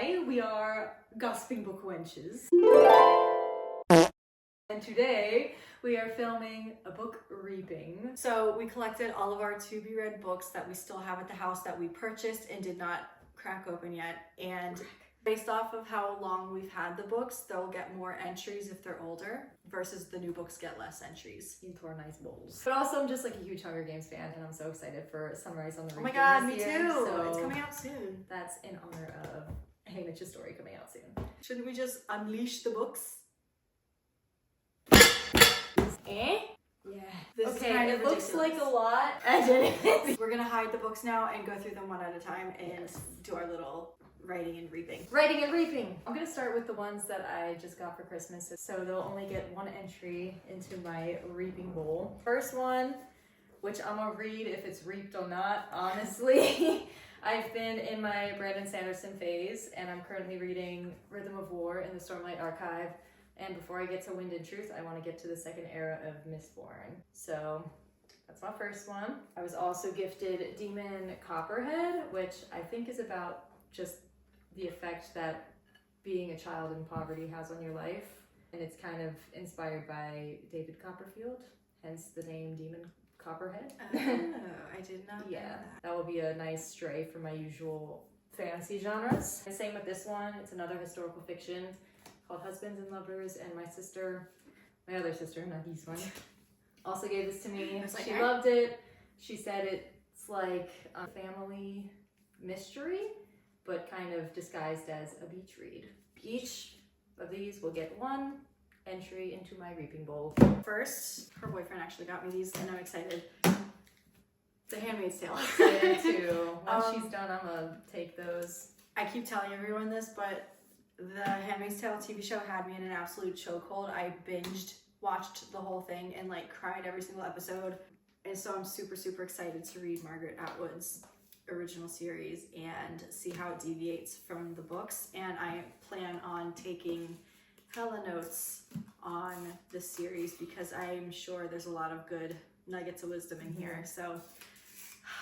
Hi, we are Gossiping Book Wenches. And today we are filming a book reaping. So we collected all of our to-be-read books that we still have at the house that we purchased and did not crack open yet. And based off of how long we've had the books, they'll get more entries if they're older versus the new books get less entries. Into our nice bowls. But also I'm just like a huge Hunger Games fan and I'm so excited for Sunrise on the Reaping. Oh my god, me this too! year, so it's coming out soon. that's in honor of Haymitch's story coming out soon. Shouldn't we just unleash the books? Eh? Yeah. This is okay, kind it of looks like ridiculous. a lot. And it is. We're gonna hide the books now and go through them one at a time and do our little writing and reaping. Writing and reaping. I'm gonna start with the ones that I just got for Christmas. So they'll only get one entry into my reaping bowl. First one, which I'm gonna read if it's reaped or not, honestly. I've been in my Brandon Sanderson phase and I'm currently reading Rhythm of War in the Stormlight Archive. And before I get to Wind and Truth, I want to get to the second era of Mistborn. So that's my first one. I was also gifted Demon Copperhead, which I think is about just the effect that being a child in poverty has on your life. And it's kind of inspired by David Copperfield, hence the name Demon Copperhead. Oh, I did not know Yeah, that will be a nice stray from my usual fantasy genres. And same with this one. It's another historical fiction called Husbands and Lovers, and my other sister, not this one, also gave this to me. Like, she loved it. She said it's like a family mystery, but kind of disguised as a beach read. Each of these will get one entry into my reaping bowl. First, her boyfriend actually got me these and I'm excited. The Handmaid's Tale. Excited too. Once she's done, I'm gonna take those. I keep telling everyone this, but the Handmaid's Tale TV show had me in an absolute chokehold. I watched the whole thing and like cried every single episode. And so I'm super, super excited to read Margaret Atwood's original series and see how it deviates from the books. And I plan on taking hella notes on this series because I'm sure there's a lot of good nuggets of wisdom in here. So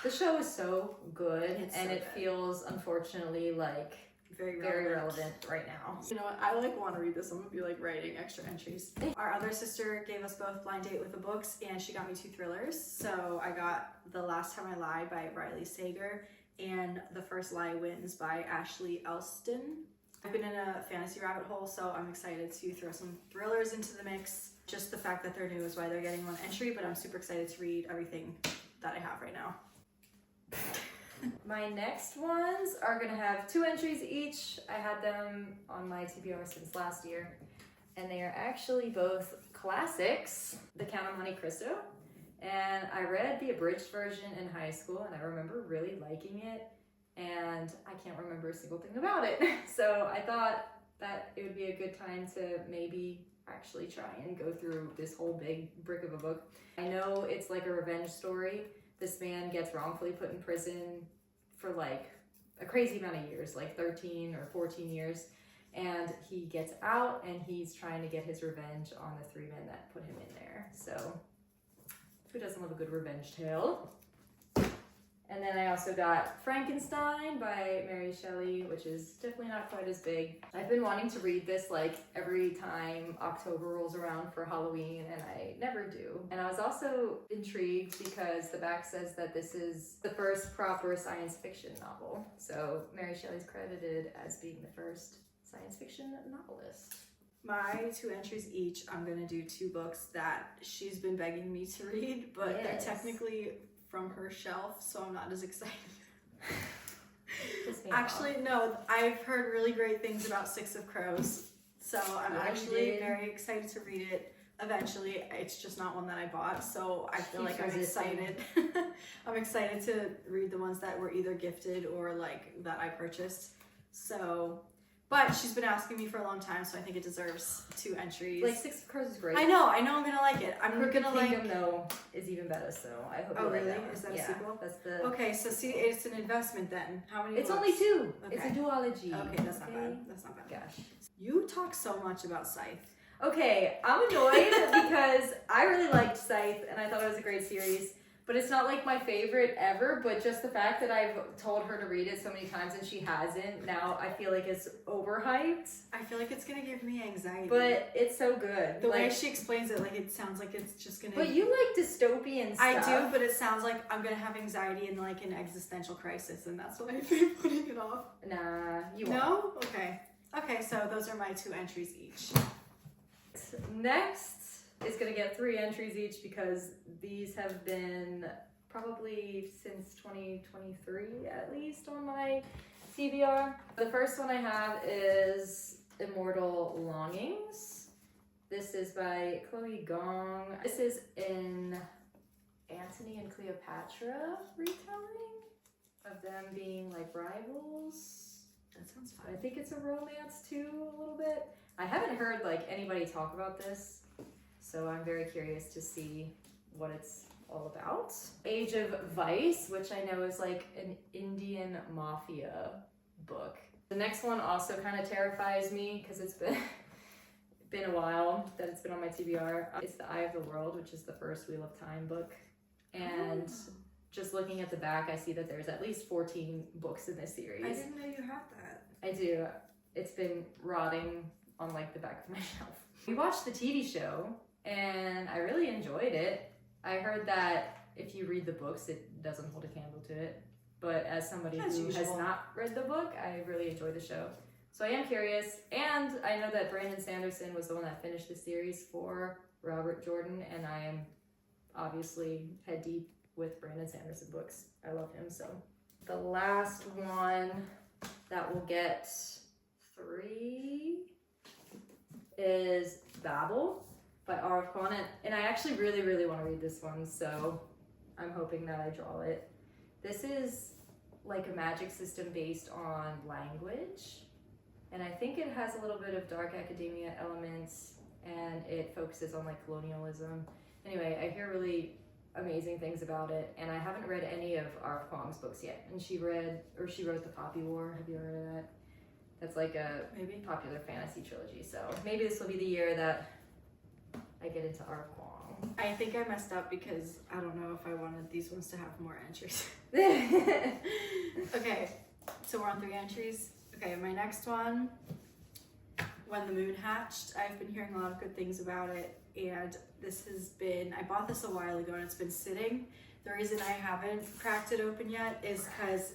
the show is so good It's and so it good. feels unfortunately like very relevant right now. You know what? I like want to read this. I'm gonna be like writing extra entries. Our other sister gave us both blind date with the books, and she got me 2 thrillers. So I got The Last Time I Lied by Riley Sager and The First Lie Wins by Ashley Elston. I've been in a fantasy rabbit hole, so I'm excited to throw some thrillers into the mix. Just the fact that they're new is why they're getting 1 entry, but I'm super excited to read everything that I have right now. My next ones are gonna have 2 entries each. I had them on my TBR since last year, and they are actually both classics. The Count of Monte Cristo, and I read the abridged version in high school, and I remember really liking it, and I can't remember a single thing about it. So I thought that it would be a good time to maybe actually try and go through this whole big brick of a book. I know it's like a revenge story. This man gets wrongfully put in prison for like a crazy amount of years, like 13 or 14 years. And he gets out and he's trying to get his revenge on the 3 men that put him in there. So who doesn't love a good revenge tale? And then I also got Frankenstein by Mary Shelley, which is definitely not quite as big. I've been wanting to read this like every time October rolls around for Halloween, and I never do. And I was also intrigued because the back says that this is the first proper science fiction novel. So Mary Shelley's credited as being the first science fiction novelist. My 2 entries each, I'm gonna do 2 books that she's been begging me to read, but Yes. they're technically from her shelf, so I'm not as excited. Piss me Actually, off. no, I've heard really great things about Six of Crows, so I'm I actually did. very excited to read it eventually. It's just not one that I bought, so I feel Keeps like I'm resisting. excited. I'm excited to read the ones that were either gifted or like that I purchased. So, but she's been asking me for a long time, so I think it deserves 2 entries. Like Six of Crows is great. I know I'm gonna like it. I'm Crooked gonna like. Kingdom though is even better, so I hope Oh, you like really? that one. Is that a Yeah, sequel? That's the. Okay, so see, it's an investment then. How many? It's books? only 2. It's a Okay. duology. Okay, that's not bad. That's not bad. Gosh. You talk so much about Sycthe. Okay, I'm annoyed because I really liked Sycthe and I thought it was a great series, but it's not like my favorite ever, but just the fact that I've told her to read it so many times and she hasn't, now I feel like it's overhyped. I feel like it's gonna give me anxiety. But it's so good. The way she explains it, like it sounds like it's just gonna... But you like dystopian stuff. I do, but it sounds like I'm gonna have anxiety and like an existential crisis, and that's why I've been putting it off. Nah, you won't. No? Okay. Okay, so those are my 2 entries each. Next is going to get 3 entries each because these have been probably since 2023 at least on my TBR. The first one I have is Immortal Longings. This is by Chloe Gong. This is an Antony and Cleopatra retelling of them being like rivals. That sounds fun. I think it's a romance too, a little bit. I haven't heard like anybody talk about this, so I'm very curious to see what it's all about. Age of Vice, which I know is like an Indian mafia book. The next one also kind of terrifies me because it's been a while that it's been on my TBR. It's The Eye of the World, which is the first Wheel of Time book. And just looking at the back, I see that there's at least 14 books in this series. I didn't know you had that. I do. It's been rotting on like the back of my shelf. We watched the TV show and I really enjoyed it. I heard that if you read the books, it doesn't hold a candle to it. But as somebody who has not read the book, I really enjoyed the show. So I am curious. And I know that Brandon Sanderson was the one that finished the series for Robert Jordan. And I am obviously head deep with Brandon Sanderson books. I love him. So the last one that will get 3 is Babel by R.F. Kuang. And I actually really, really want to read this one, so I'm hoping that I draw it. This is like a magic system based on language, and I think it has a little bit of dark academia elements, and it focuses on like colonialism. Anyway, I hear really amazing things about it, and I haven't read any of R.F. Kuang's books yet. And she wrote The Poppy War. Have you heard of that? That's like a popular fantasy trilogy. So maybe this will be the year that I get into R.F. Kuang. I think I messed up because I don't know if I wanted these ones to have more entries. Okay, so we're on 3 entries. Okay, my next one, When the Moon Hatched. I've been hearing a lot of good things about it, and this has been, I bought this a while ago and it's been sitting. The reason I haven't cracked it open yet is because,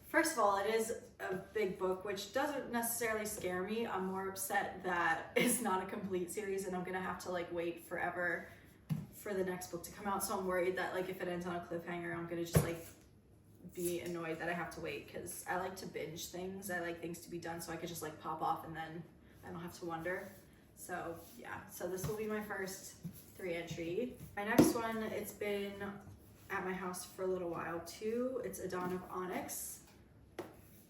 first of all, it is a big book, which doesn't necessarily scare me. I'm more upset that it's not a complete series and I'm gonna have to like wait forever for the next book to come out. So I'm worried that like if it ends on a cliffhanger, I'm gonna just like be annoyed that I have to wait, because I like to binge things. I like things to be done so I could just like pop off and then I don't have to wonder. So yeah, so this will be my first 3 entry. My next one, it's been at my house for a little while too. It's A Dawn of Onyx.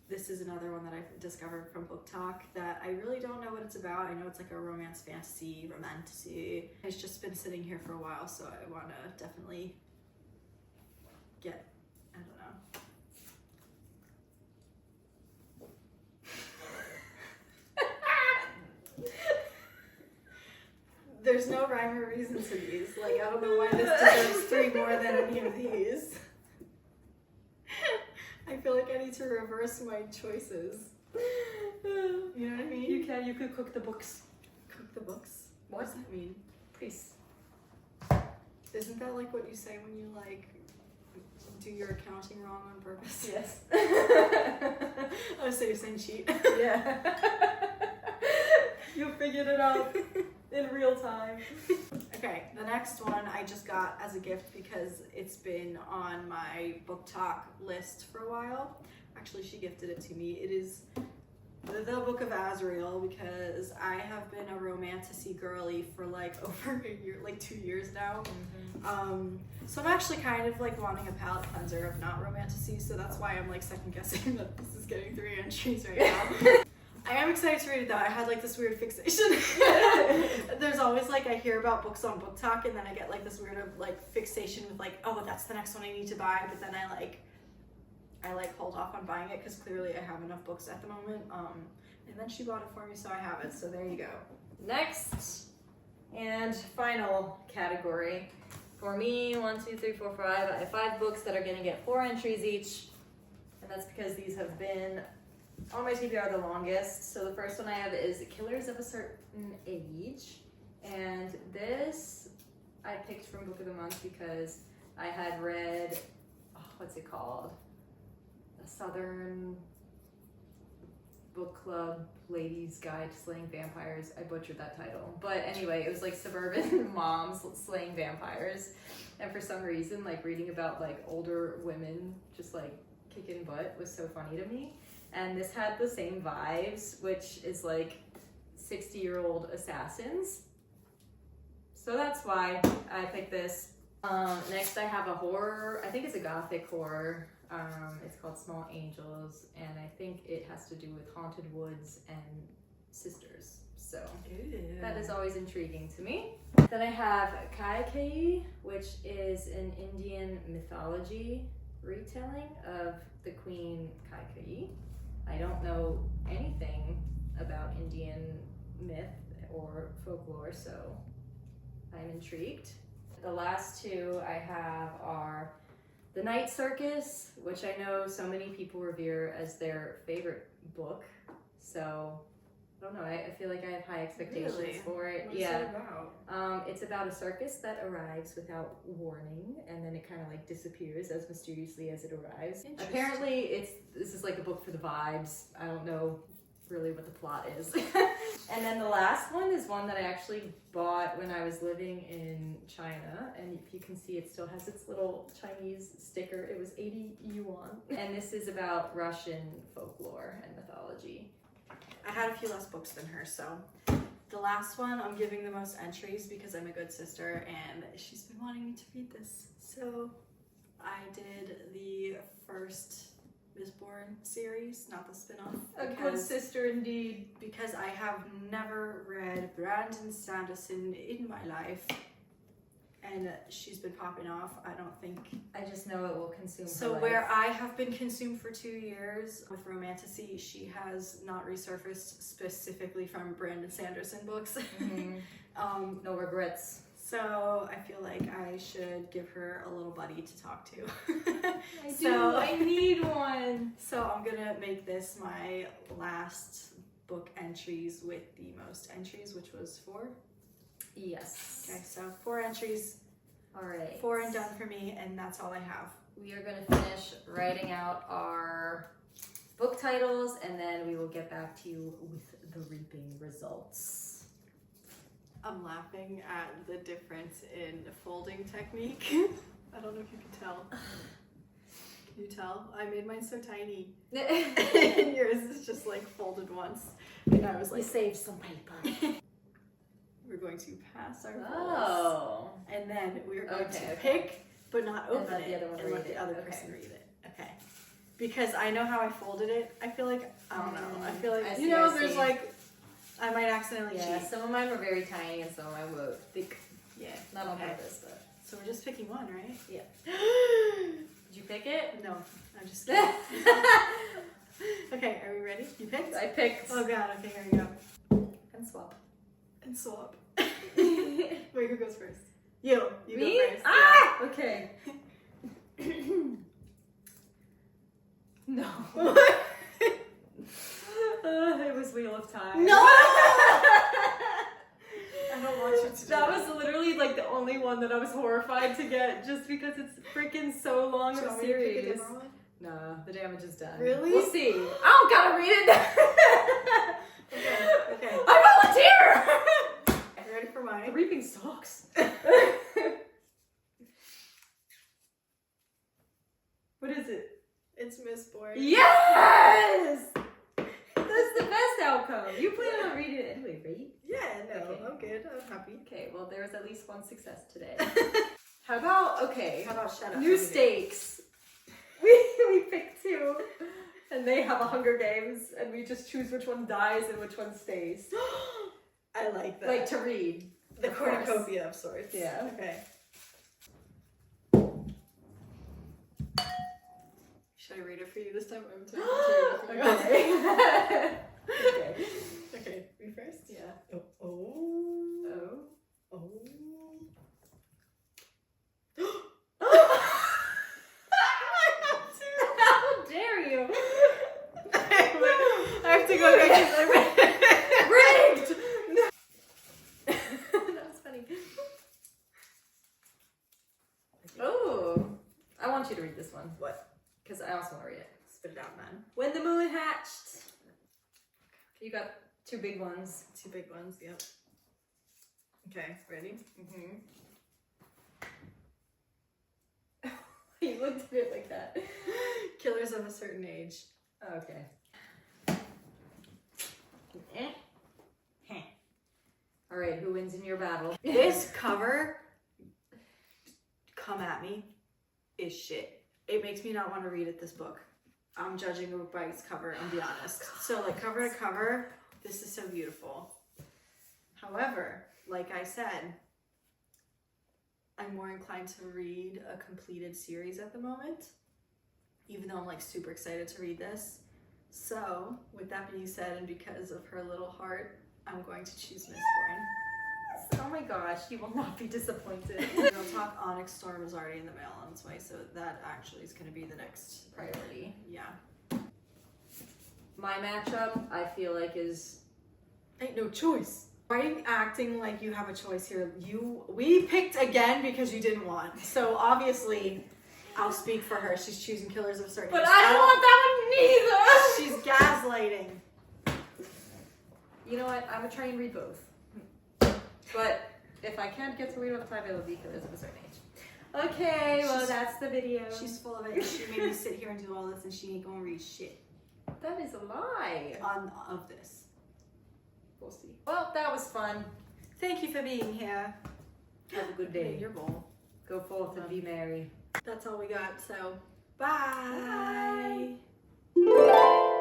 This is another one that I've discovered from Book Talk that I really don't know what it's about. I know it's like a romance fantasy, romantasy. It's just been sitting here for a while, so I want to definitely get, I don't know. There's no rhyme or reason to these. Like, I don't know why this deserves 3 more than any of these. I feel like I need to reverse my choices. You know what I mean? You could cook the books. Cook the books? What? What does that mean? Please. Isn't that like what you say when you like do your accounting wrong on purpose? Yes. Oh, so you're saying cheat? Yeah. You figured it out in real time. Okay, the next one I just got as a gift because it's been on my Book Talk list for a while. Actually, she gifted it to me. It is the Book of Azrael, because I have been a romantasy girly for like over a year, like 2 years now. So I'm actually kind of like wanting a palate cleanser of not romantasy, so that's why I'm like second guessing that this is getting 3 entries right now. I am excited to read it though. I had like this weird fixation. There's always like, I hear about books on Book Talk and then I get like this weird like fixation with like, oh, that's the next one I need to buy, but then I hold off on buying it because clearly I have enough books at the moment. And then she bought it for me, so I have it. So there you go. Next and final category For me, 1, 2, 3, 4, 5, I have 5 books that are gonna get 4 entries each. And that's because these have been on my TBR the longest. So the first one I have is Killers of a Certain Age. And this I picked from Book of the Month because I had read, what's it called? A Southern Book Club Ladies Guide to Slaying Vampires. I butchered that title. But anyway, it was like suburban moms slaying vampires. And for some reason, like reading about like older women just like kicking butt was so funny to me. And this had the same vibes, which is like 60-year-old assassins. So that's why I picked this. Next I have a horror, I think it's a gothic horror. It's called Small Angels, and I think it has to do with haunted woods and sisters. So that is always intriguing to me. Then I have Sycthe, which is an Indian mythology retelling of the Queen Sycthe. I don't know anything about Indian myth or folklore, so I'm intrigued. The last 2 I have are The Night Circus, which I know so many people revere as their favorite book. So, I don't know, I feel like I have high expectations for it. What's it about? It's about a circus that arrives without warning, and then it kind of like disappears as mysteriously as it arrives. Apparently, this is like a book for the vibes. I don't know really what the plot is. And then the last one is one that I actually bought when I was living in China, and if you can see, it still has its little Chinese sticker. It was 80 yuan. And this is about Russian folklore and mythology. I had a few less books than her, so the last one I'm giving the most entries because I'm a good sister and she's been wanting me to read this. So I did the first Mistborn series, not the spin-off. A good sister indeed. Because I have never read Brandon Sanderson in my life. And she's been popping off. I don't think. I just know it will consume her So life. where I have been consumed for 2 years with Romantasy, she has not resurfaced specifically from Brandon Sanderson books. Mm-hmm. No regrets. So I feel like I should give her a little buddy to talk to. I need one. So I'm gonna make this my last book entries with the most entries, which was 4. Yes. Okay, so 4 entries. All right. 4 and done for me, and that's all I have. We are going to finish writing out our book titles, and then we will get back to you with the reaping results. I'm laughing at the difference in folding technique. I don't know if you can tell. Can you tell? I made mine so tiny. And yours is just like folded once. And I was like, save some paper. We're going to pass our Oh. and then we're going to Okay. pick, but not And open let it, the other one and read let the it. other Okay. person read it. Okay. Because I know how I folded it. I feel like, I don't know. I feel like, I you see, know, I there's see. like, I might accidentally Yeah, cheat. some of mine were very tiny and some of mine were thick. Yeah. Not on Okay. purpose, but. So we're just picking one, right? Yeah. Did you pick it? No, I'm just kidding. Okay, are we ready? You picked? I picked. Oh god, okay, here we go. And swap. And swap. Wait, who goes first? You Me? go first. Ah! Okay. No. It was Wheel of Time. No! I don't want you to do That was literally like the only one that I was horrified to get just because it's freaking so long Do you of a want me to pick a series. different one? No, the damage is done. Really? We'll see. I don't gotta read it. Okay. I volunteer! You ready for The mine? reaping sucks. What is it? It's Mistborn. Yes! That's the best outcome. You plan on reading it anyway, right? Yeah, no, Okay. I'm good. I'm happy. Okay, well, there was at least one success today. How about, okay, How about shut up? new stakes. We pick 2, and they have a Hunger Games, and we just choose which one dies and which one stays. I like that. Like to read. the of course. cornucopia of sorts. Yeah. Okay. Should I read it for you this time? I'm Okay. Okay. Okay, me first? Yeah. Oh. Oh. Oh. You got two big ones. Two big ones, yep. Okay, ready? Mm-hmm. You looked at it like that. Killers of a Certain Age. Okay. All right, who wins in your battle? This cover, come at me, is shit. It makes me not want to read this book. I'm judging a book by its cover, I'll be honest. So like cover to cover, this is so beautiful. However, like I said, I'm more inclined to read a completed series at the moment, even though I'm like super excited to read this. So with that being said, and because of her little heart, I'm going to choose Mistborn. Oh my gosh, you will not be disappointed. Real talk, Onyx Storm is already in the mail on its way, so that actually is going to be the next Priority. Yeah. My matchup, I feel like, is... Ain't no choice. Why are you acting like you have a choice here? We picked again because you didn't want. So obviously, I'll speak for her. She's choosing Killers of a Certain Age. But I don't want that one neither! She's gaslighting. You know what? I'm gonna try and read both. But if I can't get to read all the time, it'll be Killers of a Certain Age. Okay, well that's the video. She's full of it. She made me sit here and do all this, and she ain't gonna read shit That is a lie. of this. We'll see. Well, that was fun. Thank you for being here. Have a good day. Your bowl. Go forth and be merry. That's all we got. So, bye. Bye.